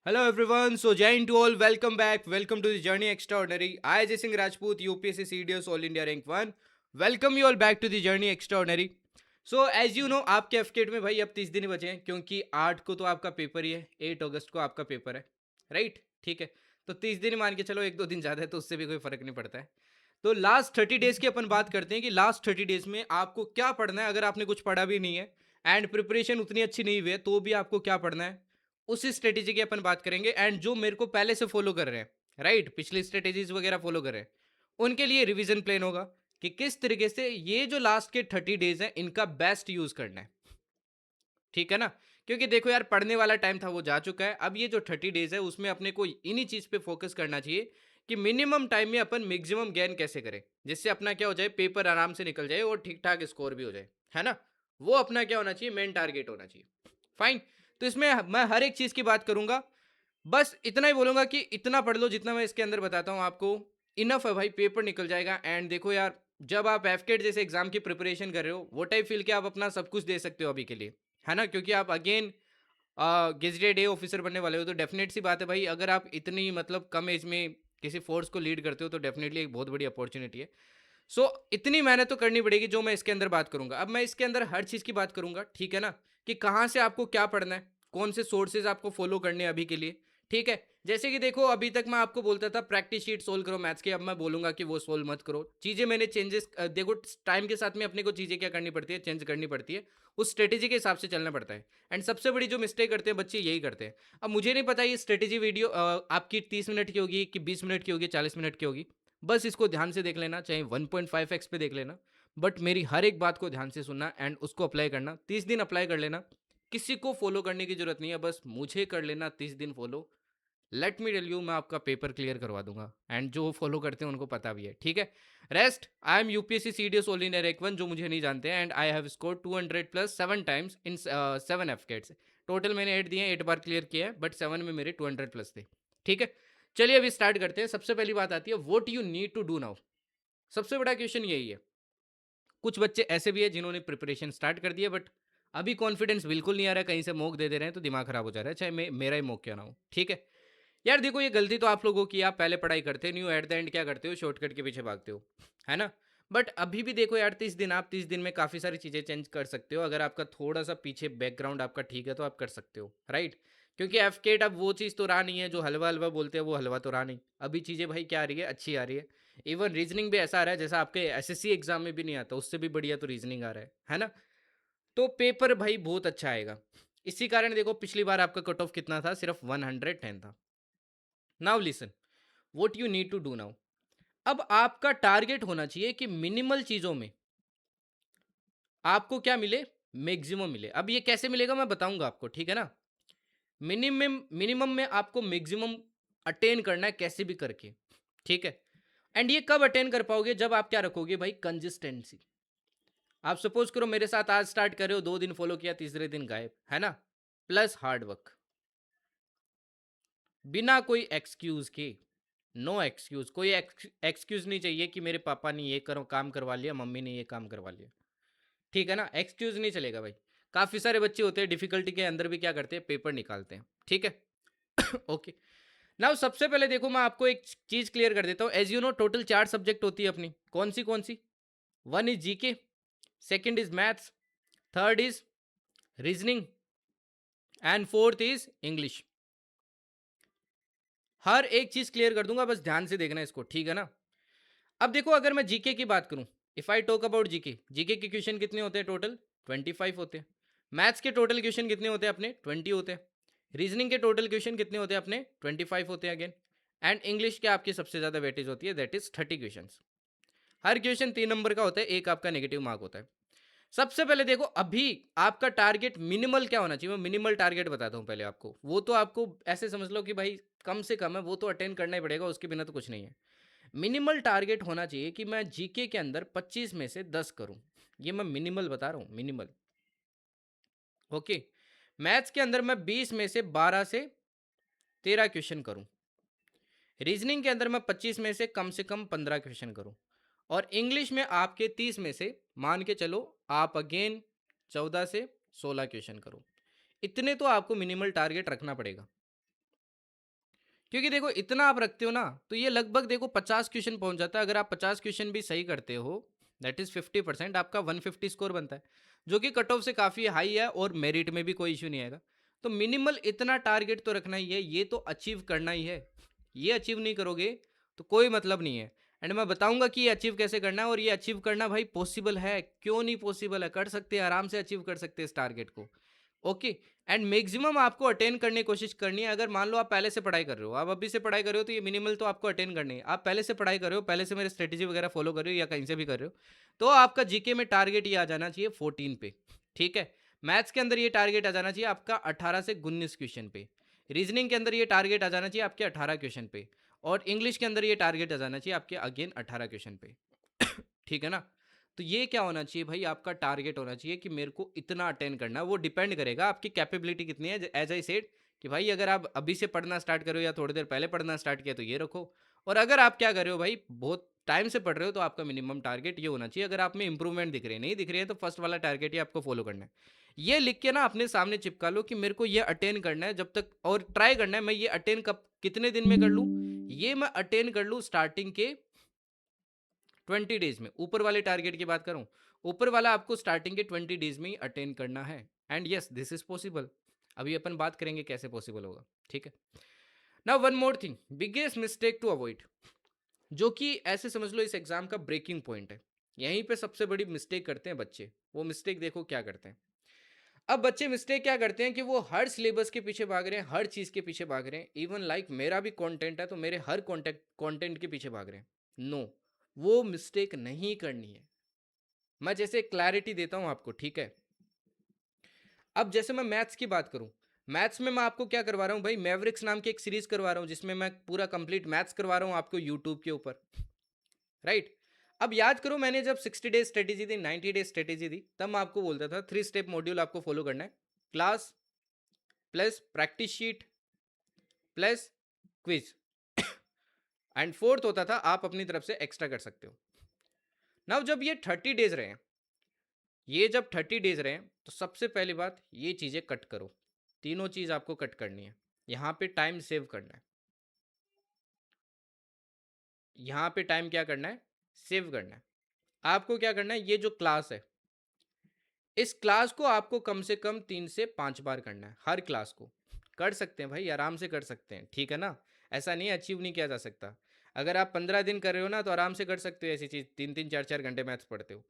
Hello everyone. So Jain to all, welcome back. Welcome to the Journey Extraordinary. I Ajay Singh Rajput, UPSC CDS All India Rank 1. Welcome you all back to the Journey Extraordinary. So as you know आपके एफकेट में भाई अब 30 दिन ही बचे हैं क्योंकि 8 को तो आपका पेपर ही है, 8 अगस्त को आपका पेपर है, राइट? ठीक है, तो 30 दिन ही मान के चलो, एक दो दिन ज़्यादा है तो उससे भी कोई फर्क नहीं पड़ता है। तो लास्ट 30 डेज की अपन बात करते हैं कि लास्ट 30 डेज में आपको क्या पढ़ना है। अगर आपने कुछ पढ़ा भी नहीं है एंड प्रिपरेशन उतनी अच्छी नहीं हुई है तो भी आपको क्या पढ़ना है, उसी स्ट्रेटेजी की अपन बात करेंगे। एंड जो मेरे को पहले से फॉलो कर रहे हैं, राइट, पिछली स्ट्रेटेजीज वगैरह फॉलो कर रहे हैं, उनके लिए रिवीजन प्लान होगा कि किस तरीके से ये जो लास्ट के 30 डेज हैं इनका बेस्ट यूज करना है। ठीक है ना? क्योंकि देखो यार, पढ़ने वाला टाइम था वो जा चुका है। अब ये जो 30 डेज है उसमें अपने को इन्हीं चीज पे फोकस करना चाहिए कि मिनिमम टाइम में अपन मैक्सिमम गेन कैसे करें, जिससे अपना क्या हो जाए, पेपर आराम से निकल जाए और ठीक ठाक स्कोर भी हो जाए, है ना? वो अपना क्या होना चाहिए, मेन टारगेट होना चाहिए। फाइन। तो इसमें मैं हर एक चीज की बात करूंगा। बस इतना ही बोलूंगा कि इतना पढ़ लो जितना मैं इसके अंदर बताता हूँ आपको, इनफ है भाई, पेपर निकल जाएगा। एंड देखो यार, जब आप एफकेट जैसे एग्जाम की प्रिपरेशन कर रहे हो, वो टाइप फील के आप अपना सब कुछ दे सकते हो अभी के लिए, है ना? क्योंकि आप अगेन गेजेटेड ए ऑफिसर बनने वाले हो, तो डेफिनेट सी बात है भाई, अगर आप इतनी मतलब कम एज में किसी फोर्स को लीड करते हो तो डेफिनेटली एक बहुत बड़ी अपॉर्चुनिटी है। सो इतनी मेहनत तो करनी पड़ेगी जो मैं इसके अंदर बात करूंगा। अब मैं इसके अंदर हर चीज़ की बात करूंगा, ठीक है ना? कि कहाँ से आपको क्या पढ़ना है, कौन से सोर्सेज आपको फॉलो करने हैं अभी के लिए। ठीक है, जैसे कि देखो, अभी तक मैं आपको बोलता था प्रैक्टिस शीट सोल्व करो मैथ्स की, अब मैं बोलूंगा कि वो सोल्व मत करो। चीज़ें मैंने चेंजेस, देखो टाइम के साथ में अपने को चीज़ें क्या करनी पड़ती है, चेंज करनी पड़ती है। उस स्ट्रेटेजी के हिसाब से चलना पड़ता है। एंड सबसे बड़ी जो मिस्टेक करते हैं बच्चे, यही करते हैं। अब मुझे नहीं पता ये स्ट्रेटेजी वीडियो आपकी 30 मिनट की होगी कि 20 मिनट की होगी, 40 मिनट की होगी। बस इसको ध्यान से देख लेना, चाहे 1.5x पे देख लेना, बट मेरी हर एक बात को ध्यान से सुनना एंड उसको अप्लाई करना। 30 दिन अप्लाई कर लेना, किसी को फॉलो करने की जरूरत नहीं है, बस मुझे कर लेना 30 दिन follow. Let me tell you, मैं आपका पेपर क्लियर करवा दूंगा। एंड जो फॉलो करते हैं उनको पता भी है, ठीक है? Rest, I am UPSC CDS all India rank 1, जो मुझे नहीं जानते हैं, and I have score 200 plus 7 times in 7 AFCATs. Total मैंने 8 दिए, 8 बार क्लियर किया है, बट 7 में मेरे 200 प्लस थे। ठीक है, चलिए अभी स्टार्ट करते हैं। सबसे पहली बात आती है, what you need to do now. सबसे बड़ा क्वेश्चन यही है। कुछ बच्चे ऐसे भी है जिन्होंने प्रिपरेशन स्टार्ट कर दिया, बट अभी कॉन्फिडेंस बिल्कुल नहीं आ रहा है, कहीं से मॉक दे रहे हैं तो दिमाग खराब हो जा रहा है, चाहे मेरा ही मॉक क्यों ना हो। ठीक है यार, देखो ये गलती तो आप लोगों की, आप पहले पढ़ाई करते नहीं हो, एट द एंड क्या करते हो, शॉर्टकट के पीछे भागते हो, है ना? बट अभी भी देखो यार, 30 दिन, आप 30 दिन में काफ़ी सारी चीज़ें चेंज कर सकते हो। अगर आपका थोड़ा सा पीछे बैकग्राउंड आपका ठीक है तो आप कर सकते हो, राइट? क्योंकि एफकेट अब वो चीज़ तो रहा नहीं है, जो हलवा हलवा बोलते हैं वो हलवा तो रहा नहीं। अभी चीज़ें भाई क्या आ रही है, अच्छी आ रही है। इवन रीजनिंग भी ऐसा आ रहा है जैसा आपके एसएससी एग्जाम में भी नहीं आता, उससे भी बढ़िया तो रीजनिंग आ रहा है ना? तो पेपर भाई बहुत अच्छा आएगा। इसी कारण देखो, पिछली बार आपका कट ऑफ कितना था, सिर्फ 110 था। Now listen, what you need to do now. अब आपका टारगेट होना चाहिए कि मिनिमल चीजों में आपको क्या मिले, मैक्सिमम मिले। अब ये कैसे मिलेगा मैं बताऊंगा आपको, ठीक है ना? मिनिमम मिनिमम में आपको मैक्सिमम अटेन करना है कैसे भी करके, ठीक है? एंड ये कब अटेन कर पाओगे, जब आप क्या रखोगे भाई, कंसिस्टेंसी। आप सपोज करो मेरे साथ आज स्टार्ट कर रहे हो, 2 दिन फॉलो किया, तीसरे दिन गायब, है ना? प्लस हार्ड वर्क, बिना कोई एक्सक्यूज के। नो एक्सक्यूज, कोई एक्सक्यूज नहीं चाहिए कि मेरे पापा ने ये करो काम करवा लिया, मम्मी ने ये काम करवा लिया। ठीक है ना? एक्सक्यूज नहीं चलेगा भाई। काफ़ी सारे बच्चे होते हैं डिफिकल्टी के अंदर भी क्या करते हैं, पेपर निकालते हैं, ठीक है? ओके, नाउ सबसे पहले देखो, मैं आपको एक चीज़ क्लियर कर देता हूँ। As you know, total 4 subject होती है अपनी। कौन सी? One is GK, second is maths, third is reasoning, and fourth is English. हर एक चीज़ क्लियर कर दूंगा, बस ध्यान से देखना इसको, ठीक है ना? अब देखो, अगर मैं जीके की बात करूं, if I talk about GK, GK के क्वेश्चन कितने होते हैं टोटल? 25 होते हैं। मैथ्स के टोटल क्वेश्चन कितने होते हैं अपने? 20 होते हैं। रीजनिंग के टोटल क्वेश्चन कितने होते हैं अपने? 25 होते हैं अगेन। एंड इंग्लिश के आपकी सबसे ज़्यादा वेटेज होती है, that is 30 question. Her question 3 number का होता है, एक आपका नेगेटिव मार्क होता है। सबसे पहले देखो, अभी आपका टारगेट मिनिमल क्या होना चाहिए, मैं मिनिमल टारगेट बताता हूँ पहले आपको। वो तो आपको ऐसे समझ लो कि भाई कम से कम है, वो तो अटेंड करना ही पड़ेगा, उसके बिना तो कुछ नहीं है। मिनिमल टारगेट होना चाहिए कि मैं जीके के अंदर 25 में से 10 करूं। ये मैं मिनिमल बता रहा हूं, मिनिमल। ओके, मैथ्स के अंदर मैं 20 में से 12 से 13 क्वेश्चन करूं। रीजनिंग के अंदर मैं 25 में से कम 15 क्वेश्चन करूं। और इंग्लिश में आपके 30 में से मान के चलो आप अगेन 14 से 16 क्वेश्चन करो। इतने तो आपको मिनिमल टारगेट रखना पड़ेगा। क्योंकि देखो इतना आप रखते हो ना, तो ये लगभग देखो 50 क्वेश्चन पहुंच जाता है। अगर आप 50 क्वेश्चन भी सही करते हो, दैट इज 50%, आपका 150 स्कोर बनता है, जो कि कट ऑफ से काफ़ी हाई है और मेरिट में भी कोई इशू नहीं आएगा। तो मिनिमल इतना टारगेट तो रखना ही है, ये तो अचीव करना ही है। ये अचीव नहीं करोगे तो कोई मतलब नहीं है। एंड मैं बताऊंगा कि ये अचीव कैसे करना है, और ये अचीव करना भाई पॉसिबल है, क्यों नहीं पॉसिबल है, कर सकते हैं, आराम से अचीव कर सकते हैं इस टारगेट को। ओके। एंड मैक्सिमम आपको अटेन करने की कोशिश करनी है। अगर मान लो आप पहले से पढ़ाई कर रहे हो, आप अभी से पढ़ाई कर रहे हो, तो ये मिनिमल तो आपको अटेन करनी है। आप पहले से पढ़ाई कर रहे हो, पहले से मेरे स्ट्रेटेजी वगैरह फॉलो कर रहे हो या कहीं से भी कर रहे हो, तो आपका जीके में टारगेट ये आ जाना चाहिए 14 पे। ठीक है। मैथ्स के अंदर ये टारगेट आ जाना चाहिए आपका 18 से 19 क्वेश्चन पे। रीजनिंग के अंदर ये टारगेट आ जाना चाहिए आपके 18 क्वेश्चन पे। और इंग्लिश के अंदर ये टारगेट आ जाना चाहिए आपके अगेन 18 क्वेश्चन पे। ठीक है ना। तो ये क्या होना चाहिए भाई, आपका टारगेट होना चाहिए कि मेरे को इतना अटेंड करना है। वो डिपेंड करेगा आपकी कैपेबिलिटी कितनी है, एज आई सेड कि भाई अगर आप अभी से पढ़ना स्टार्ट करो या थोड़ी देर पहले पढ़ना स्टार्ट किया तो ये रखो। और अगर आप क्या कर रहे हो भाई, बहुत टाइम से पढ़ रहे हो, तो आपका मिनिमम टारगेट ये होना चाहिए। अगर आप में इंप्रूवमेंट दिख रही है, नहीं दिख रही है, तो फर्स्ट वाला टारगेट ही आपको फॉलो करना है। ये लिख के ना अपने सामने चिपका लो कि मेरे को ये अटेन करना है जब तक, और ट्राई करना है मैं ये अटेन कब कितने दिन में कर लूँ। ये मैं अटेन कर लूँ स्टार्टिंग के 20 डेज में। ऊपर वाले टारगेट की बात करूं, ऊपर वाला आपको स्टार्टिंग के 20 डेज में ही अटेन करना है। And yes, this is possible. अभी अपन बात करेंगे कैसे पॉसिबल होगा। ठीक है। Now one more thing, biggest mistake to avoid, जो कि ऐसे समझ लो इस एग्जाम का ब्रेकिंग पॉइंट है। यहीं पे सबसे बड़ी मिस्टेक करते हैं बच्चे। वो मिस्टेक देखो क्या करते हैं। अब बच्चे मिस्टेक क्या करते हैं कि वो हर सिलेबस के पीछे भाग रहे हैं, हर चीज के पीछे भाग रहे हैं। इवन लाइक मेरा भी कंटेंट है, तो मेरे हर कंटेंट के पीछे भाग रहे हैं। नो, वो मिस्टेक नहीं करनी है। मैं जैसे क्लैरिटी देता हूं आपको, ठीक है। अब जैसे मैं मैथ्स की बात करूं, मैथ्स में मैं आपको क्या करवा रहा हूं भाई, मैवरिक्स नाम की एक सीरीज करवा रहा हूं, जिसमें मैं पूरा कंप्लीट मैथ्स करवा रहा हूं आपको यूट्यूब के ऊपर। राइट। अब याद करो, मैंने जब 60 डेज स्ट्रेटेजी दी, 90 डेज स्ट्रेटेजी दी, तब मैं आपको बोलता था 3 स्टेप मॉड्यूल आपको फॉलो करना है। Class plus practice sheet plus quiz. And fourth होता था आप अपनी तरफ से एक्स्ट्रा कर सकते हो। नाउ जब ये 30 डेज रहे हैं, ये जब 30 डेज रहे हैं, तो सबसे पहली बात ये चीज़ें कट करो। तीनों चीज़ आपको कट करनी है। यहाँ पे टाइम सेव करना है। यहाँ पे टाइम क्या करना है, सेव करना है। आपको क्या करना है, ये जो क्लास है, इस क्लास को आपको कम से कम 3 से 5 बार करना है, हर क्लास को। कर सकते हैं भाई, आराम से कर सकते हैं, ठीक है ना। ऐसा नहीं अचीव नहीं किया जा सकता। अगर आप 15 दिन कर रहे हो ना, तो आराम से कर सकते हो ऐसी चीज़। 3 3 4 4 घंटे मैथ्स पढ़ते हो।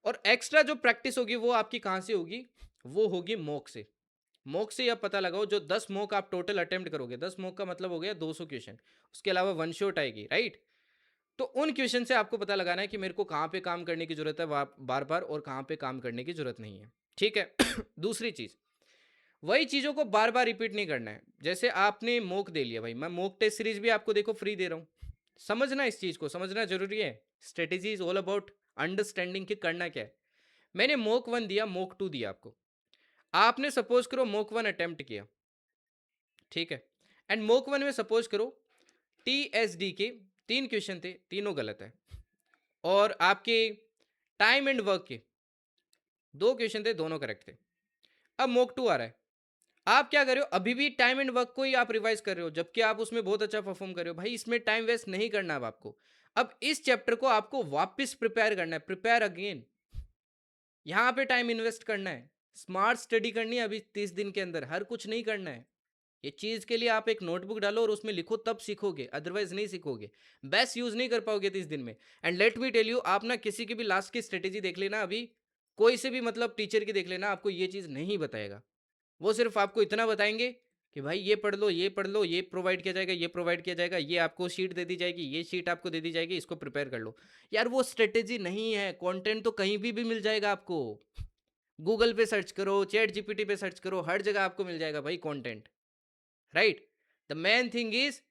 और एक्स्ट्रा जो प्रैक्टिस होगी वो आपकी कहाँ से होगी, वो होगी मॉक से। मॉक से आप पता लगाओ, जो 10 मॉक आप टोटल अटेम्प्ट करोगे, 10 मॉक का मतलब हो गया 200 क्वेश्चन। उसके अलावा वन शॉट आएगी, राइट। तो उन क्वेश्चन से आपको पता लगाना है कि मेरे को कहाँ पे काम करने की जरूरत है बार बार, और कहाँ पे काम करने की जरूरत नहीं है। ठीक है। दूसरी चीज़, वही चीज़ों को बार बार रिपीट नहीं करना है। जैसे आपने मॉक दे लिया भाई, मैं मॉक टेस्ट सीरीज भी आपको देखो फ्री दे रहा हूँ। समझना, इस चीज़ को समझना जरूरी है। Strategy is all about understanding कि करना क्या है। मैंने मॉक 1 दिया, मॉक 2 दिया आपको। आपने सपोज करो मॉक 1 अटेम्प्ट किया, ठीक है। एंड मॉक 1 में सपोज करो TSD के 3 क्वेश्चन थे, तीनों गलत है। और आपके टाइम एंड वर्क के 2 क्वेश्चन थे, दोनों करेक्ट थे। अब मॉक 2 आ रहा है, आप क्या कर रहे हो, अभी भी टाइम एंड वर्क को ही आप रिवाइज कर रहे हो, जबकि आप उसमें बहुत अच्छा परफॉर्म कर रहे हो। भाई इसमें टाइम वेस्ट नहीं करना अब आपको। अब इस चैप्टर को आपको वापस प्रिपेयर करना है, प्रिपेयर अगेन। यहां पे टाइम इन्वेस्ट करना है, स्मार्ट स्टडी करनी है अभी 30 दिन के अंदर, हर कुछ नहीं करना है। ये चीज के लिए आप एक नोटबुक डालो और उसमें लिखो, तब सीखोगे, अदरवाइज नहीं सीखोगे। बेस्ट यूज नहीं कर पाओगे 30 दिन में। And let me tell you, आप ना किसी की भी लास्ट की स्ट्रेटेजी देख लेना, अभी कोई से भी मतलब टीचर की देख लेना, आपको ये चीज नहीं बताएगा। वो सिर्फ आपको इतना बताएंगे कि भाई ये पढ़ लो, ये पढ़ लो, ये प्रोवाइड किया जाएगा, ये प्रोवाइड किया जाएगा, ये आपको शीट दे दी जाएगी, ये शीट आपको दे दी जाएगी, इसको प्रिपेयर कर लो। यार वो स्ट्रेटेजी नहीं है। कंटेंट तो कहीं भी मिल जाएगा आपको। गूगल पे सर्च करो, चैट जीपीटी पे सर्च करो, हर जगह आपको मिल जाएगा भाई content, right. The main thing is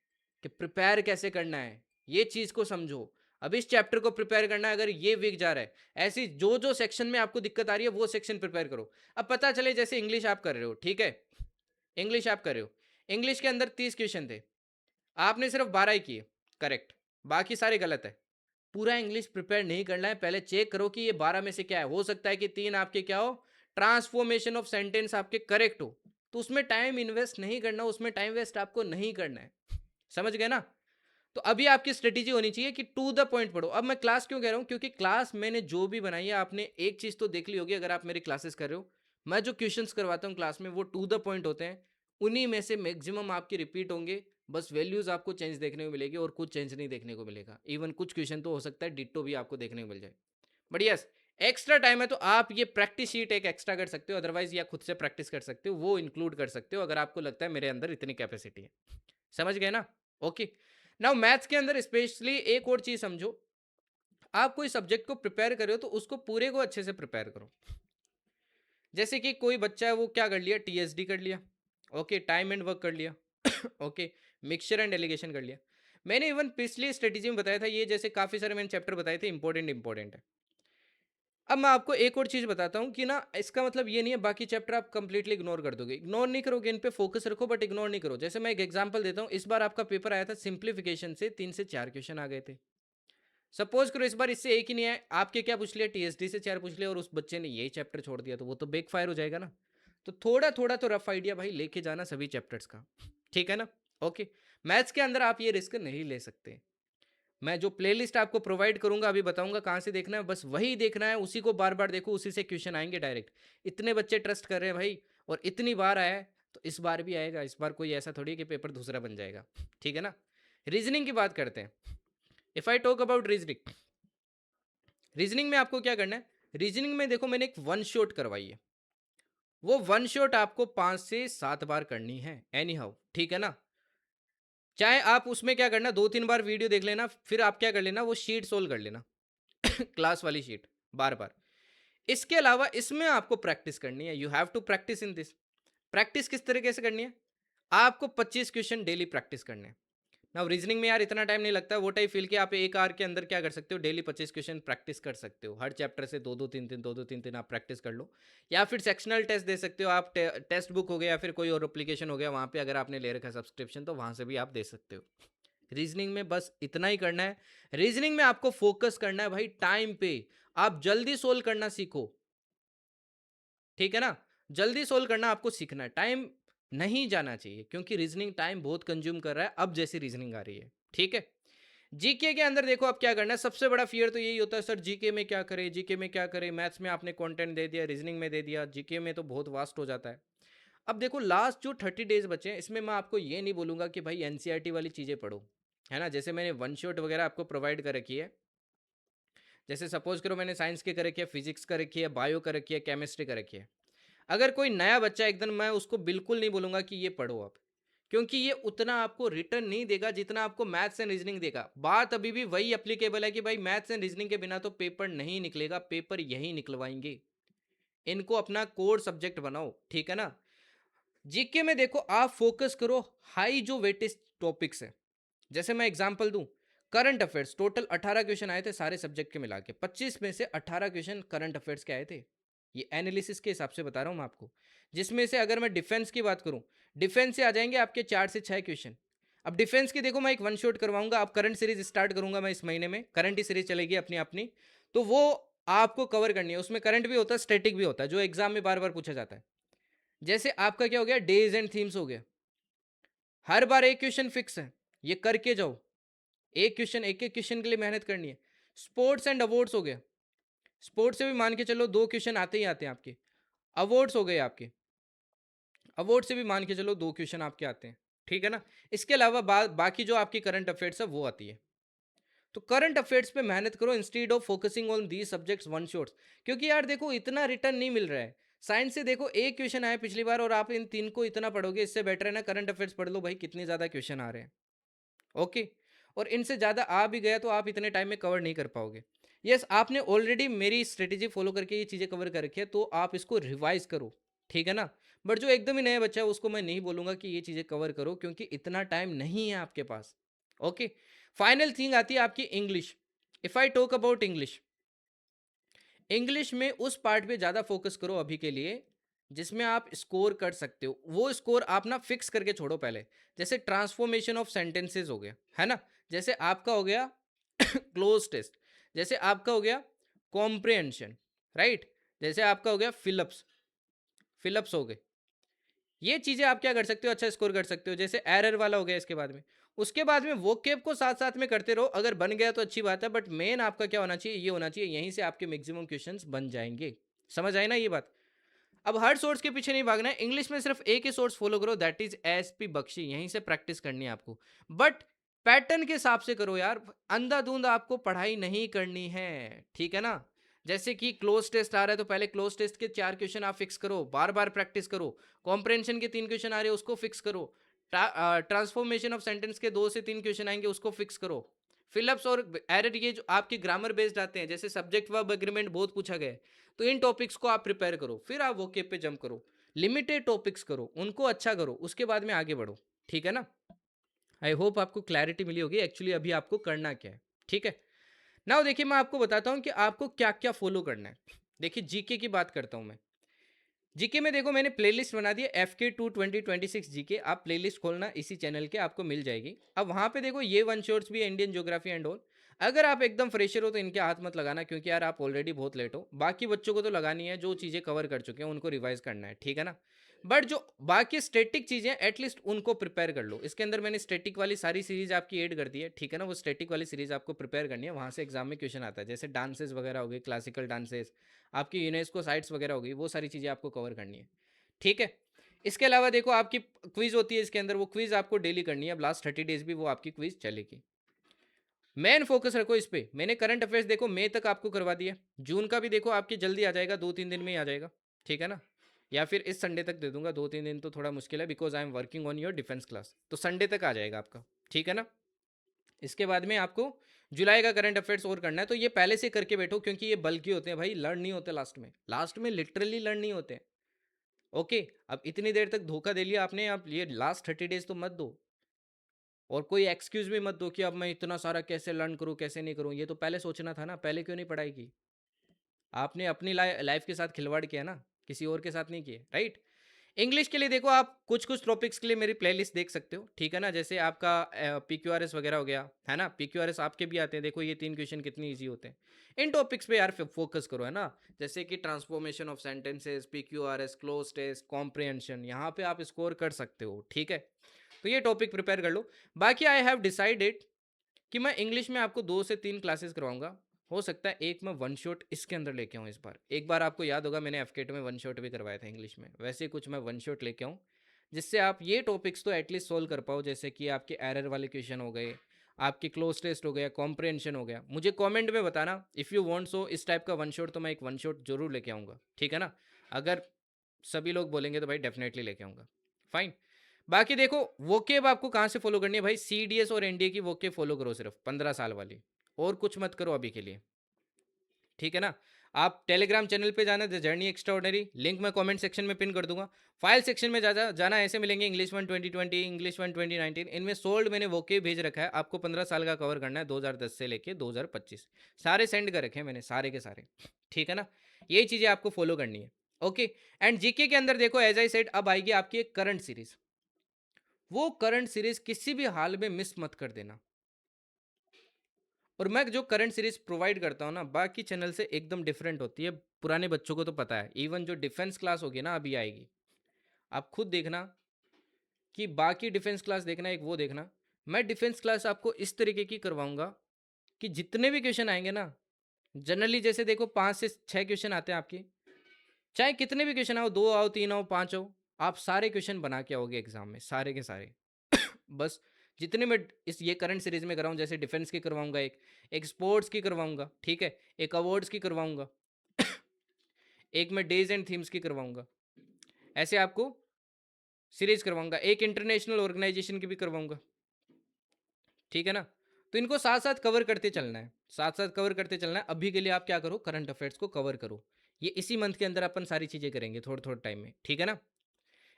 कि प्रिपेयर कैसे करना है, ये चीज को समझो। अब इस चैप्टर को प्रिपेयर करना है, अगर ये वीक जा रहा है, ऐसी जो जो सेक्शन में आपको दिक्कत आ रही है वो सेक्शन प्रिपेयर करो। अब पता चले जैसे इंग्लिश आप कर रहे हो, ठीक है, इंग्लिश आप कर रहे हो, इंग्लिश के अंदर 30 क्वेश्चन थे, आपने सिर्फ 12 ही किए करेक्ट, बाकी सारे गलत है। पूरा इंग्लिश प्रिपेयर नहीं करना है, पहले चेक करो कि ये 12 में से क्या है। हो सकता है कि 3 आपके क्या हो, ट्रांसफॉर्मेशन ऑफ सेंटेंस आपके करेक्ट हो, तो उसमें टाइम इन्वेस्ट नहीं करना, उसमें टाइम वेस्ट आपको नहीं करना है। समझ गए ना? तो अभी आपकी स्ट्रेटेजी होनी चाहिए कि टू द पॉइंट पढ़ो। अब मैं क्लास क्यों कह रहा हूँ, क्योंकि क्लास मैंने जो भी बनाई है, आपने एक चीज तो देख ली होगी अगर आप मेरी क्लासेस कर रहे हो। मैं जो क्वेश्चंस करवाता हूँ क्लास में वो टू द पॉइंट होते हैं। उन्हीं में से मैक्सिमम आपके रिपीट होंगे। बस वैल्यूज आपको चेंज देखने को मिलेगी और कुछ चेंज नहीं देखने को मिलेगा। इवन कुछ क्वेश्चन तो हो सकता है डिट्टो भी आपको देखने को मिल जाए। बट यस, एक्स्ट्रा टाइम है तो आप ये प्रैक्टिस शीट एक एक्स्ट्रा कर सकते हो, अदरवाइज या खुद से प्रैक्टिस कर सकते हो, वो इंक्लूड कर सकते हो अगर आपको लगता है मेरे अंदर इतनी कैपेसिटी है। समझ गए ना? ओके। नाउ मैथ्स के अंदर स्पेशली एक और चीज समझो। आप कोई सब्जेक्ट को प्रिपेयर कर रहे हो तो उसको पूरे को अच्छे से प्रिपेयर करो। जैसे कि कोई बच्चा है वो क्या कर लिया, टीएसडी कर लिया, ओके, टाइम एंड वर्क कर लिया, ओके, मिक्सचर एंड एलिगेशन कर लिया। मैंने इवन पिछली स्ट्रेटेजी में बताया था ये, जैसे काफी सारे मैंने चैप्टर बताए थे इंपॉर्टेंट इंपॉर्टेंट है। अब मैं आपको एक और चीज बताता हूँ कि ना, इसका मतलब ये नहीं है बाकी चैप्टर आप कंप्लीटली इग्नोर कर दोगे। इग्नोर नहीं करोगे, इन पे फोकस रखो बट इग्नोर नहीं करो। जैसे मैं एक एग्जांपल देता हूँ, इस बार आपका पेपर आया था सिंप्लीफिकेशन से 3 से 4 क्वेश्चन आ गए थे। सपोज करो इस बार इससे एक ही नहीं आया, आपके क्या पूछ लिया, टीएसडी से 4 पूछ लिया और उस बच्चे ने यही चैप्टर छोड़ दिया, तो वो तो बेक फायर हो जाएगा ना। तो थोड़ा थोड़ा तो रफ आइडिया भाई लेके जाना सभी चैप्टर्स का। ठीक है ना? ओके। मैथ्स के अंदर आप ये रिस्क नहीं ले सकते। मैं जो प्लेलिस्ट आपको प्रोवाइड करूंगा अभी बताऊंगा कहाँ से देखना है, बस वही देखना है, उसी को बार बार देखो, उसी से क्वेश्चन आएंगे डायरेक्ट। इतने बच्चे ट्रस्ट कर रहे हैं भाई, और इतनी बार आया है तो इस बार भी आएगा। इस बार कोई ऐसा थोड़ी है कि पेपर दूसरा बन जाएगा। ठीक है ना? रीजनिंग की बात करते हैं। If I talk about reasoning, reasoning में आपको क्या करना है, रीजनिंग में देखो मैंने एक वन शॉट करवाई है। वो वन शॉट आपको 5 से 7 बार करनी है एनी हाउ। ठीक है ना? चाहे आप उसमें क्या करना, 2 3 बार वीडियो देख लेना, फिर आप क्या कर लेना, वो शीट सोल्व कर लेना, क्लास वाली शीट, बार बार। इसके अलावा इसमें आपको प्रैक्टिस करनी है। You have to practice in this. Practice किस तरीके से करनी है, आपको 25 क्वेश्चन डेली प्रैक्टिस करने हैं। नाउ रीजनिंग में यार इतना टाइम नहीं लगता, वो टाइप फील कि आप 1 आवर के अंदर क्या कर सकते हो, डेली 25 क्वेश्चन प्रैक्टिस कर सकते हो। हर चैप्टर से 2 2 3 3 2 2 3 3 आप प्रैक्टिस कर लो। या फिर सेक्शनल टेस्ट दे सकते हो आप, टेक्स्ट बुक हो गया या फिर कोई और एप्लीकेशन हो गया, वहाँ पे अगर आपने ले रखा है सब्सक्रिप्शन तो वहाँ से भी आप दे सकते हो। रीजनिंग में बस इतना ही करना है। रीजनिंग में आपको फोकस करना है भाई टाइम पे। आप जल्दी सोल्व करना सीखो। ठीक है ना? जल्दी सोल्व करना आपको सीखना है, टाइम नहीं जाना चाहिए, क्योंकि रीजनिंग टाइम बहुत कंज्यूम कर रहा है अब जैसी रीजनिंग आ रही है। ठीक है? जीके के अंदर देखो आप क्या करना है। सबसे बड़ा फियर तो यही होता है, सर जीके में क्या करें, जीके में क्या करें, मैथ्स में आपने कंटेंट दे दिया, रीजनिंग में दे दिया, जीके में तो बहुत वास्ट हो जाता है। अब देखो लास्ट जो 30 डेज बचे हैं, इसमें मैं आपको ये नहीं बोलूंगा कि भाई एनसीईआरटी वाली चीज़ें पढ़ो, है ना? जैसे मैंने वन शॉट वगैरह आपको प्रोवाइड कर रखी है। जैसे सपोज करो मैंने साइंस की कर रखी है, फिजिक्स कर रखी है, बायो कर रखी है, केमिस्ट्री कर रखी है। अगर कोई नया बच्चा एकदम, मैं उसको बिल्कुल नहीं बोलूंगा कि ये पढ़ो आप, क्योंकि ये उतना आपको रिटर्न नहीं देगा जितना आपको मैथ्स एंड रीजनिंग देगा। बात अभी भी वही एप्लीकेबल है कि भाई मैथ्स एंड रीजनिंग के बिना तो पेपर नहीं निकलेगा, पेपर यही निकलवाएंगे। इनको अपना कोर सब्जेक्ट बनाओ। ठीक है ना? जीके में देखो आप फोकस करो हाई जो वेटेज टॉपिक्स है। जैसे मैं एग्जांपल दूं, करंट अफेयर्स टोटल 18 क्वेश्चन आए थे सारे सब्जेक्ट के मिला के, 25 में से 18 क्वेश्चन करंट अफेयर्स के आए थे। ये एनालिसिस के हिसाब से बता रहा हूं मैं आपको। जिसमें से अगर मैं डिफेंस की बात करूं, डिफेंस से आ जाएंगे आपके 4 से 6 क्वेश्चन। अब डिफेंस की देखो मैं एक वन शॉट करवाऊंगा, अब करंट सीरीज स्टार्ट करूंगा मैं इस महीने में, करंट ही सीरीज चलेगी अपनी अपनी। तो वो आपको कवर करनी है। उसमें करंट भी होता है, स्टैटिक भी होता है, जो एग्जाम में बार बार पूछा जाता है। जैसे आपका क्या हो गया, डेज एंड थीम्स हो गया। हर बार एक क्वेश्चन फिक्स है, ये करके जाओ। एक क्वेश्चन, एक एक क्वेश्चन के लिए मेहनत करनी है। स्पोर्ट्स एंड अवार्ड्स हो गया, स्पोर्ट्स से भी मान के चलो 2 क्वेश्चन आते ही आते हैं आपके। अवार्ड्स हो गए आपके, अवार्ड से भी मान के चलो 2 क्वेश्चन आपके आते हैं। ठीक है ना? इसके अलावा बाकी जो आपकी करंट अफेयर्स है वो आती है। तो करंट अफेयर्स पे मेहनत करो instead of focusing on these subjects one shots. क्योंकि यार देखो इतना रिटर्न नहीं मिल रहा है। साइंस से देखो एक क्वेश्चन आया पिछली बार और आप इन 3 को इतना पढ़ोगे, इससे बेटर है ना करंट अफेयर्स पढ़ लो भाई, कितने ज़्यादा क्वेश्चन आ रहे हैं। ओके। और इनसे ज़्यादा आ भी गया तो आप इतने टाइम में कवर नहीं कर पाओगे। यस, आपने ऑलरेडी मेरी स्ट्रेटेजी फॉलो करके ये चीज़ें कवर कर रखी है, तो आप इसको रिवाइज करो। ठीक है ना? बट जो एकदम ही नया बच्चा है उसको मैं नहीं बोलूँगा कि ये चीज़ें कवर करो, क्योंकि इतना टाइम नहीं है आपके पास। ओके। फाइनल थिंग आती है आपकी English. If I talk about English, English में उस पार्ट पे ज़्यादा फोकस करो अभी के लिए जिसमें आप स्कोर कर सकते हो। वो स्कोर आप ना फिक्स करके छोड़ो पहले। जैसे ट्रांसफॉर्मेशन ऑफ सेंटेंसेस हो गया, है ना? जैसे आपका हो गया क्लोज टेस्ट, जैसे आपका हो गया कॉम्प्रिहेंशन, राइट? जैसे आपका हो गया फिलअप्स, फिलअप्स हो गए। ये चीज़ें आप क्या कर सकते हो, अच्छा स्कोर कर सकते हो। जैसे एरर वाला हो गया इसके बाद में, उसके बाद में वोकेब को साथ साथ में करते रहो, अगर बन गया तो अच्छी बात है, बट मेन आपका क्या होना चाहिए, ये होना चाहिए, यहीं से आपके मैक्सिमम क्वेश्चंस बन जाएंगे। समझ आए ना ये बात। अब हर सोर्स के पीछे नहीं भागना है, इंग्लिश में सिर्फ एक ही सोर्स फॉलो करो, दैट इज एसपी बख्शी, यहीं से प्रैक्टिस करनी है आपको। बट पैटर्न के हिसाब से करो यार, अंधाधुंध आपको पढ़ाई नहीं करनी है, ठीक है ना। जैसे कि क्लोज टेस्ट आ रहा है तो पहले क्लोज टेस्ट के 4 क्वेश्चन आप फिक्स करो, बार बार प्रैक्टिस करो। कॉम्प्रेंशन के 3 क्वेश्चन आ रहे हैं उसको फिक्स करो। ट्रांसफॉर्मेशन ऑफ सेंटेंस के 2 से 3 क्वेश्चन आएंगे उसको फिक्स करो। फिलअप्स और एरर ये जो आपके ग्रामर बेस्ड आते हैं, जैसे सब्जेक्ट वर्ब एग्रीमेंट बहुत पूछा गया है, तो इन टॉपिक्स को आप प्रिपेयर करो, फिर आप वोकेब पे जंप करो। लिमिटेड टॉपिक्स करो, उनको अच्छा करो, उसके बाद में आगे बढ़ो, ठीक है ना। आई होप आपको क्लैरिटी मिली होगी एक्चुअली अभी आपको करना क्या है, ठीक है। नाउ देखिए मैं आपको बताता हूँ कि आपको क्या क्या फॉलो करना है। देखिए जीके की बात करता हूँ मैं। जीके में देखो मैंने प्लेलिस्ट बना दी है, FK2 2026 जीके, आप प्लेलिस्ट खोलना इसी चैनल के, आपको मिल जाएगी। अब वहाँ पे देखो ये वन शॉट्स भी है, इंडियन ज्योग्राफी एंड ऑल। अगर आप एकदम फ्रेशर हो तो इनके हाथ मत लगाना, क्योंकि यार आप ऑलरेडी बहुत लेट हो। बाकी बच्चों को तो लगानी है, जो चीज़ें कवर कर चुके हैं उनको रिवाइज करना है, ठीक है ना। बट जो बाकी स्टैटिक चीज़ें एटलीस्ट उनको प्रिपेयर कर लो। इसके अंदर मैंने स्टैटिक वाली सारी सीरीज आपकी ऐड कर दी है, ठीक है ना। वो स्टैटिक वाली सीरीज आपको प्रिपेयर करनी है, वहाँ से एग्जाम में क्वेश्चन आता है। जैसे डांसेस वगैरह हो गए, क्लासिकल डांसेस, आपकी यूनेस्को साइट्स वगैरह हो गई, वो सारी चीज़ें आपको कवर करनी है, ठीक है। इसके अलावा देखो आपकी क्विज होती है इसके अंदर, वो क्विज आपको डेली करनी है। अब लास्ट 30 डेज भी वो आपकी क्विज चलेगी। मेन फोकस रखो इस पे। मैंने करंट अफेयर्स देखो मई तक आपको करवा दिया, जून का भी देखो आपकी जल्दी आ जाएगा, 2-3 दिन में ही आ जाएगा, ठीक है ना। या फिर इस संडे तक दे दूंगा, 2-3 दिन तो थोड़ा मुश्किल है, because I am working on your defence class, तो संडे तक आ जाएगा आपका, ठीक है ना। इसके बाद में आपको जुलाई का करंट अफेयर्स और करना है, तो ये पहले से करके बैठो, क्योंकि ये बल्कि होते हैं भाई, लर्न नहीं होते लास्ट में, लास्ट में लिटरली लर्न नहीं होते। ओके, अब इतनी देर तक धोखा दे लिया आपने, आप ये लास्ट 30 डेज तो मत दो। और कोई एक्सक्यूज भी मत दो कि अब मैं इतना सारा कैसे लर्न करूं, कैसे नहीं करूं। ये तो पहले सोचना था ना, पहले क्यों नहीं पढ़ाई की। आपने अपनी लाइफ के साथ खिलवाड़ किया ना, किसी और के साथ नहीं किए, राइट। इंग्लिश के लिए देखो आप कुछ कुछ टॉपिक्स के लिए मेरी प्लेलिस्ट देख सकते हो, ठीक है ना। जैसे आपका PQRS वगैरह हो गया है ना, PQRS आपके भी आते हैं, देखो ये 3 क्वेश्चन कितनी इजी होते हैं। इन टॉपिक्स पे यार फोकस करो, है ना। जैसे कि transformation of sentences, PQRS, cloze test, comprehension, यहाँ पे आप स्कोर कर सकते हो, ठीक है। तो ये टॉपिक प्रिपेयर कर लो। बाकी आई हैव डिसाइडेड कि मैं इंग्लिश में आपको 2 से 3 क्लासेस करवाऊंगा। हो सकता है एक मैं वन शॉट इसके अंदर लेके आऊँ इस बार। एक बार आपको याद होगा मैंने FK2 में वन शॉट भी करवाया था इंग्लिश में, वैसे ही कुछ मैं वन शॉट लेके आऊँ, जिससे आप ये टॉपिक्स तो एटलीस्ट सोल्व कर पाओ। जैसे कि आपके एरर वाले क्वेश्चन हो गए, आपकी क्लोज टेस्ट हो गया, कॉम्प्रिहेंशन हो गया। मुझे कमेंट में बताना इफ़ यू वांट, सो इस टाइप का वन शॉट तो मैं एक वन शॉट जरूर लेके आऊँगा, ठीक है ना। अगर सभी लोग बोलेंगे तो भाई डेफिनेटली लेके आऊँगा, फाइन। बाकी देखो वोकेब आपको कहाँ से फॉलो करनी है भाई, CDS और NDA की वोकेब फॉलो करो, सिर्फ 15 साल वाली, और कुछ मत करो अभी के लिए, ठीक है ना। आप टेलीग्राम चैनल पे जाना, द जर्नी एक्स्ट्राऑर्डिनरी, लिंक मैं कमेंट सेक्शन में पिन कर दूंगा। फाइल सेक्शन में जाना, ऐसे मिलेंगे इंग्लिश 1 2020, इंग्लिश 1 2019, इनमें सोल्ड मैंने वोकेब भेज रखा है, आपको 15 साल का कवर करना है, 2010 से लेके 2025, सारे सेंड कर रखे हैं मैंने, सारे के सारे, ठीक है ना। यही चीज़ें आपको फॉलो करनी है, ओके। एंड जीके के अंदर देखो एज आई सेड, अब आएगी आपकी एक करंट सीरीज। वो करंट सीरीज किसी भी हाल में मिस मत कर देना। और मैं जो करंट सीरीज प्रोवाइड करता हूँ ना, बाकी चैनल से एकदम डिफरेंट होती है, पुराने बच्चों को तो पता है। इवन जो डिफेंस क्लास होगी ना अभी आएगी, आप खुद देखना कि बाकी डिफेंस क्लास देखना, एक वो देखना। मैं डिफेंस क्लास आपको इस तरीके की करवाऊंगा कि जितने भी क्वेश्चन आएंगे ना, जनरली जैसे देखो 5 से 6 क्वेश्चन आते हैं आपके, चाहे कितने भी क्वेश्चन आओ, 2 आओ, 3 आओ, 5 आओ, आप सारे क्वेश्चन बना के आओगे एग्जाम में, सारे के सारे। बस जितने मैं इस ये करंट सीरीज में कराऊँ, जैसे डिफेंस की करवाऊंगा, एक स्पोर्ट्स की करवाऊंगा, ठीक है, एक अवार्ड्स की करवाऊंगा, एक मैं डेज एंड थीम्स की करवाऊंगा, ऐसे आपको सीरीज करवाऊंगा, एक इंटरनेशनल ऑर्गेनाइजेशन की भी करवाऊंगा, ठीक है ना। तो इनको साथ साथ कवर करते चलना है, साथ साथ कवर करते चलना है। अभी के लिए आप क्या करो, करंट अफेयर्स को कवर करो। ये इसी मंथ के अंदर अपन सारी चीज़ें करेंगे थोड़े थोड़े टाइम में, ठीक है ना।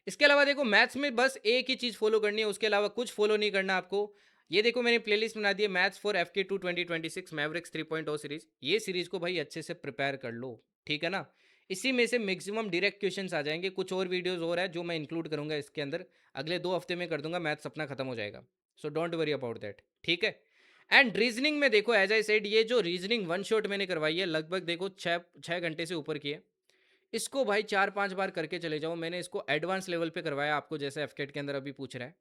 इसके अलावा देखो मैथ्स में बस एक ही चीज़ फॉलो करनी है, उसके अलावा कुछ फॉलो नहीं करना आपको। ये देखो मैंने प्लेलिस्ट बना दी है, maths for FK2 2026 Mavericks 3.0 series. ये सीरीज को भाई अच्छे से प्रिपेयर कर लो, ठीक है ना। इसी में से मैक्सिमम डायरेक्ट क्वेश्चंस आ जाएंगे, कुछ और वीडियोस और है जो मैं इंक्लूड करूंगा इसके अंदर, अगले 2 हफ्ते में कर दूंगा, मैथ्स अपना खत्म हो जाएगा। So don't worry about that, ठीक है। एंड रीजनिंग में देखो एज आई सेड, ये जो रीजनिंग वन शॉट मैंने करवाई है, लगभग देखो 6 घंटे से ऊपर की है। इसको भाई 4-5 बार करके चले जाओ। मैंने इसको एडवांस लेवल पे करवाया आपको, जैसे एफकेट के अंदर अभी पूछ रहा है।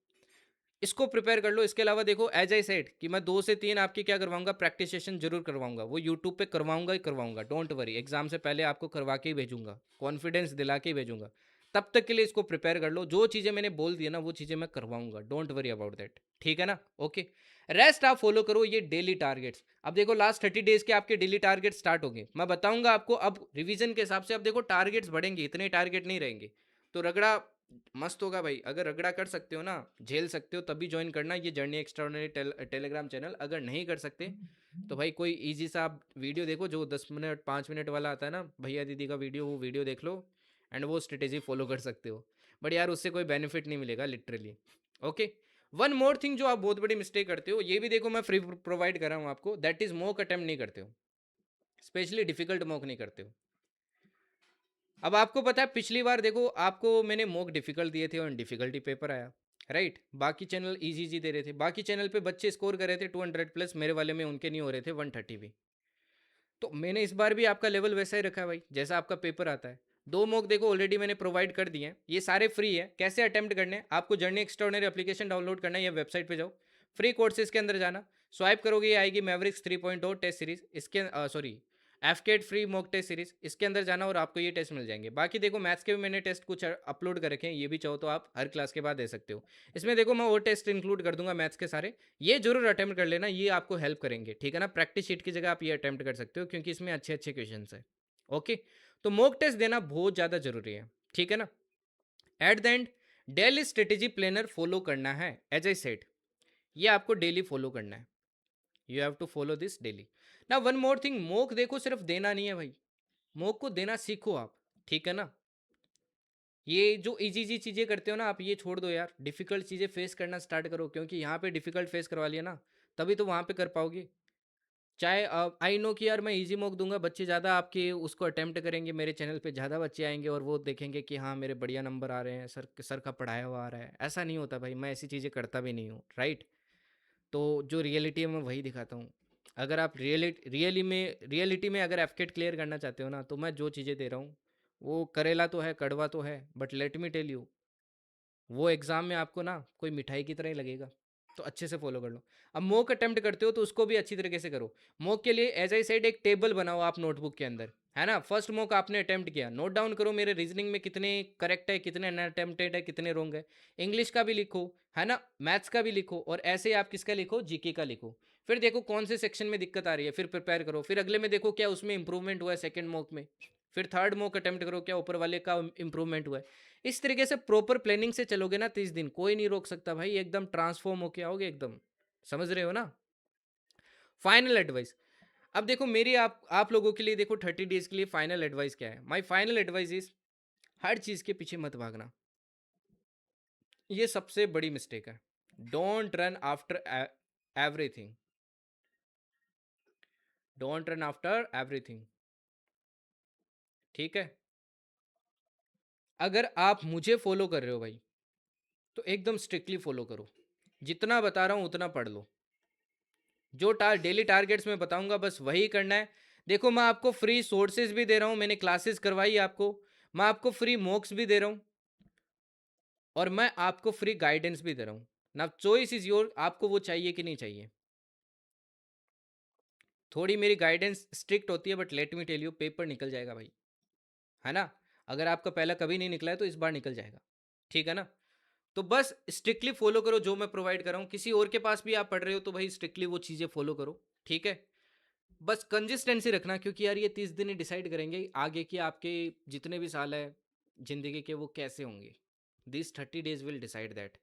इसको प्रिपेयर कर लो। इसके अलावा देखो, एज आई सेड कि मैं 2 से 3 आपकी क्या करवाऊंगा, प्रैक्टिस सेशन जरूर करवाऊंगा। वो यूट्यूब पे करवाऊंगा ही करवाऊंगा, डोंट वरी। एग्जाम से पहले आपको करवा के ही भेजूंगा, कॉन्फिडेंस दिला के ही भेजूंगा। तब तक के लिए इसको प्रिपेयर कर लो। जो चीज़ें मैंने बोल दी ना, वो चीज़ें मैं करवाऊंगा, डोंट वरी अबाउट दैट। ठीक है ना? ओके। रेस्ट आप फॉलो करो ये डेली टारगेट्स। अब देखो, लास्ट 30 डेज के आपके डेली टारगेट स्टार्ट होंगे। मैं बताऊंगा आपको अब रिवीजन के हिसाब से। अब देखो, टारगेट्स बढ़ेंगे, इतने टारगेट नहीं रहेंगे। तो रगड़ा मस्त होगा भाई। अगर रगड़ा कर सकते हो ना, झेल सकते हो, तभी ज्वाइन करना ये जर्नी एक्स्ट्राऑर्डिनरी टेलीग्राम चैनल। अगर नहीं कर सकते तो भाई कोई इजी सा आप वीडियो देखो, जो 10 मिनट 5 मिनट वाला आता है ना, भैया दीदी का वीडियो, वो वीडियो देख लो एंड वो स्ट्रेटेजी फॉलो कर सकते हो। बट यार उससे कोई बेनिफिट नहीं मिलेगा literally. Okay. One more thing जो आप बहुत बड़ी मिस्टेक करते हो, ये भी देखो मैं फ्री प्रोवाइड कर रहा हूँ आपको, दैट इज मॉक अटेम्प्ट नहीं करते हो। स्पेशली डिफिकल्ट मॉक नहीं करते हो। अब आपको पता है, पिछली बार देखो आपको मैंने मॉक डिफिकल्ट दिए थे और डिफिकल्टी पेपर आया, राइट। बाकी चैनल इजी इजी दे रहे थे, बाकी चैनल पे बच्चे स्कोर कर रहे थे 200+, मेरे वाले में उनके नहीं हो रहे थे 130 भी। तो मैंने इस बार भी आपका लेवल वैसा ही रखा है भाई, जैसा आपका पेपर आता है। 2 मॉक देखो ऑलरेडी मैंने प्रोवाइड कर दिए हैं, ये सारे फ्री है। कैसे अटेम्प्ट करने हैं, आपको जर्नी एक्स्ट्राऑर्डिनरी एप्लीकेशन डाउनलोड करना है या वेबसाइट पे जाओ, फ्री कोर्सेज के अंदर जाना, स्वाइप करोगे, ये आएगी मैवरिक्स 3.0 टेस्ट सीरीज। इसके sorry, AFCAT free mock test series, इसके अंदर जाना और आपको ये टेस्ट मिल जाएंगे। बाकी देखो, मैथ्स के भी मैंने टेस्ट कुछ अपलोड कर रखे हैं, ये भी चाहो तो आप हर क्लास के बाद दे सकते हो। इसमें देखो मैं और टेस्ट इंक्लूड कर दूंगा मैथ्स के सारे, ये जरूर अटेम्प्ट कर लेना, ये आपको हेल्प करेंगे। ठीक है ना? प्रैक्टिस शीट की जगह आप ये अटेम्प्ट कर सकते हो, क्योंकि इसमें अच्छे अच्छे क्वेश्चन है। ओके। तो मॉक टेस्ट देना बहुत ज़्यादा जरूरी है। ठीक है ना? At the end, daily strategy planner follow करना है, एज आई सेड, ये आपको डेली फॉलो करना है। You have to follow this daily. ना वन मोर थिंग, मोक देखो सिर्फ देना नहीं है भाई, मोक को देना सीखो आप। ठीक है ना? ये जो इजी इजी चीज़ें करते हो ना आप, ये छोड़ दो यार, डिफिकल्ट चीज़ें फेस करना स्टार्ट करो, क्योंकि यहाँ पे डिफिकल्ट फेस करवा लिया ना, तभी तो वहाँ पे कर पाओगे। चाहे आई नो कि यार मैं इजी मॉक दूंगा, बच्चे ज़्यादा आपके उसको अटेम्प्ट करेंगे, मेरे चैनल पे ज़्यादा बच्चे आएंगे और वो देखेंगे कि हाँ मेरे बढ़िया नंबर आ रहे हैं, सर सर का पढ़ाया हुआ आ रहा है। ऐसा नहीं होता भाई, मैं ऐसी चीज़ें करता भी नहीं हूँ, राइट। तो जो रियलिटी है मैं वही दिखाता हूँ। अगर आप रियलिटी में अगर एफकेट क्लियर करना चाहते हो ना, तो मैं जो चीज़ें दे रहा हूँ, वो करेला तो है, कड़वा तो है, but let me tell you, वो एग्ज़ाम में आपको ना कोई मिठाई की तरह ही लगेगा। तो अच्छे से फॉलो कर लो। अब मॉक अटेम्प्ट करते हो तो उसको भी अच्छी तरीके से करो। मॉक के लिए एज आई सेड एक टेबल बनाओ आप नोटबुक के अंदर, है ना? फर्स्ट मॉक आपने अटेम्प्ट किया, नोट डाउन करो मेरे रीजनिंग में कितने करेक्ट है, कितने अनअटेम्प्टेड है, कितने रोंग है। इंग्लिश का भी लिखो, है ना? मैथ्स का भी लिखो, और ऐसे ही आप किसका लिखो, जीके का लिखो। फिर देखो कौन से सेक्शन में दिक्कत आ रही है, फिर प्रिपेयर करो। फिर अगले में देखो क्या उसमें इंप्रूवमेंट हुआ है सेकंड मॉक में। फिर थर्ड मॉक अटेम्प्ट करो, क्या ऊपर वाले का इंप्रूवमेंट हुआ है। इस तरीके से प्रॉपर प्लानिंग से चलोगे ना, 30 दिन कोई नहीं रोक सकता भाई, एकदम ट्रांसफॉर्म होके आओगे एकदम। समझ रहे हो ना? Final advice. अब देखो मेरी आप लोगों के लिए देखो 30 डेज के लिए फाइनल एडवाइस क्या है। माय फाइनल एडवाइस इज, हर चीज के पीछे मत भागना, ये सबसे बड़ी मिस्टेक है। Don't run after everything, don't run after everything. ठीक है? अगर आप मुझे फॉलो कर रहे हो भाई, तो एकदम स्ट्रिक्टली फॉलो करो। जितना बता रहा हूं उतना पढ़ लो। जो डेली टारगेट्स मैं बताऊंगा बस वही करना है। देखो मैं आपको फ्री सोर्सेज भी दे रहा हूँ, मैंने क्लासेस करवाई है आपको, मैं आपको फ्री मॉक्स भी दे रहा हूँ, और मैं आपको फ्री गाइडेंस भी दे रहा हूँ ना। चॉइस इज योर, आपको वो चाहिए कि नहीं चाहिए। थोड़ी मेरी गाइडेंस स्ट्रिक्ट होती है, but let me tell you, paper निकल जाएगा भाई, है ना? अगर आपका पहला कभी नहीं निकला है तो इस बार निकल जाएगा। ठीक है ना? तो बस स्ट्रिक्टली फॉलो करो जो मैं प्रोवाइड कर रहा हूँ। किसी और के पास भी आप पढ़ रहे हो तो भाई स्ट्रिक्टली वो चीज़ें फॉलो करो। ठीक है? बस कंसिस्टेंसी रखना, क्योंकि यार ये 30 दिन ही डिसाइड करेंगे आगे कि आपके जितने भी साल है ज़िंदगी के वो कैसे होंगे। This 30 days will decide that.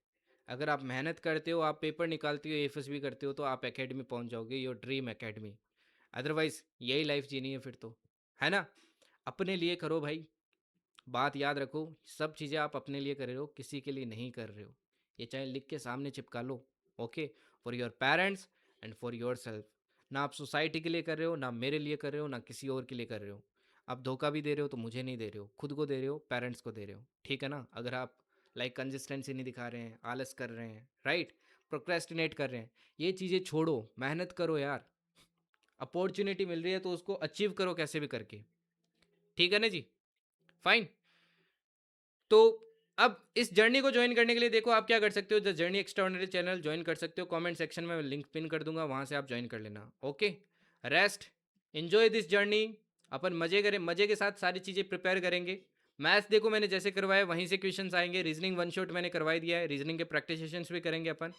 अगर आप मेहनत करते हो, आप पेपर निकालते हो, एफएस भी करते हो, तो आप एकेडमी पहुंच जाओगे, योर ड्रीम एकेडमी। अदरवाइज यही लाइफ जीनी है फिर तो, है ना? अपने लिए करो भाई, बात याद रखो, सब चीज़ें आप अपने लिए कर रहे हो, किसी के लिए नहीं कर रहे हो। ये चाहे लिख के सामने चिपका लो, okay, for your parents and for yourself. ना आप सोसाइटी के लिए कर रहे हो, ना मेरे लिए कर रहे हो, ना किसी और के लिए कर रहे हो। आप धोखा भी दे रहे हो तो मुझे नहीं दे रहे हो, खुद को दे रहे हो, पेरेंट्स को दे रहे हो। ठीक है ना? अगर आप लाइक कंसिस्टेंसी नहीं दिखा रहे हैं, आलस कर रहे हैं, राइट, प्रोक्रेस्टिनेट कर रहे हैं, ये चीज़ें छोड़ो, मेहनत करो यार। अपॉर्चुनिटी मिल रही है तो उसको अचीव करो कैसे भी करके। ठीक है ना जी? फाइन। तो अब इस जर्नी को ज्वाइन करने के लिए देखो आप क्या कर सकते हो, the journey extraordinary channel join कर सकते हो, कमेंट सेक्शन में लिंक पिन कर दूंगा, वहां से आप ज्वाइन कर लेना। Okay, rest, enjoy this journey. अपन मजे करें, मजे के साथ सारी चीज़ें प्रिपेयर करेंगे। मैथ्स देखो मैंने जैसे करवाया वहीं से क्वेश्चंस आएंगे, रीजनिंग वन शॉट मैंने करवाई दिया है, रीजनिंग के प्रैक्टिस सेशंस भी करेंगे अपन।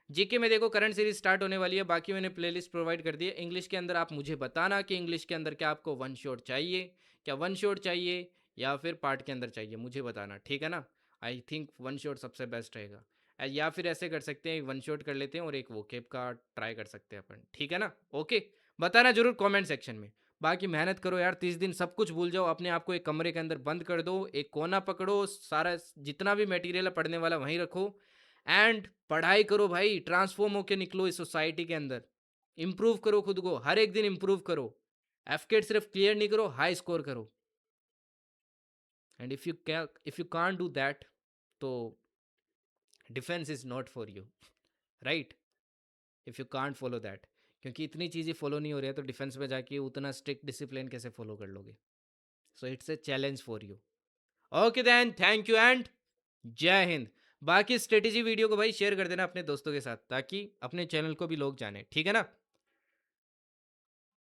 जीके में देखो करंट सीरीज स्टार्ट होने वाली है, बाकी मैंने प्लेलिस्ट प्रोवाइड कर दी है। इंग्लिश के अंदर आप मुझे बताना कि इंग्लिश के अंदर क्या आपको वन शॉट चाहिए, क्या वन शॉट चाहिए या फिर पार्ट के अंदर चाहिए, मुझे बताना, ठीक है ना। आई थिंक वन शॉट सबसे बेस्ट रहेगा। या फिर ऐसे कर सकते हैं, वन शॉट कर लेते हैं और एक वोकेब का ट्राई कर सकते हैं अपन, ठीक है ना। ओके, बताना जरूर कमेंट सेक्शन में। बाकी मेहनत करो यार, 30 दिन सब कुछ भूल जाओ, अपने आप को एक कमरे के अंदर बंद कर दो, एक कोना पकड़ो, सारा जितना भी मटेरियल है पढ़ने वाला वहीं रखो एंड पढ़ाई करो भाई, ट्रांसफॉर्म होके निकलो इस सोसाइटी के अंदर। इंप्रूव करो खुद को, हर एक दिन इंप्रूव करो। एफकेट सिर्फ क्लियर नहीं करो, हाई स्कोर करो। And if you can't do that, तो defence is not for you, right. If you can't follow that, क्योंकि इतनी चीज़ें फॉलो नहीं हो रही है तो डिफेंस में जाके उतना स्ट्रिक्ट डिसिप्लिन कैसे फॉलो कर लोगे। So it's a challenge for you. Okay then, thank you and जय हिंद। बाकी स्ट्रेटेजी वीडियो को भाई शेयर कर देना अपने दोस्तों के साथ, ताकि अपने चैनल को भी लोग जाने, ठीक है ना।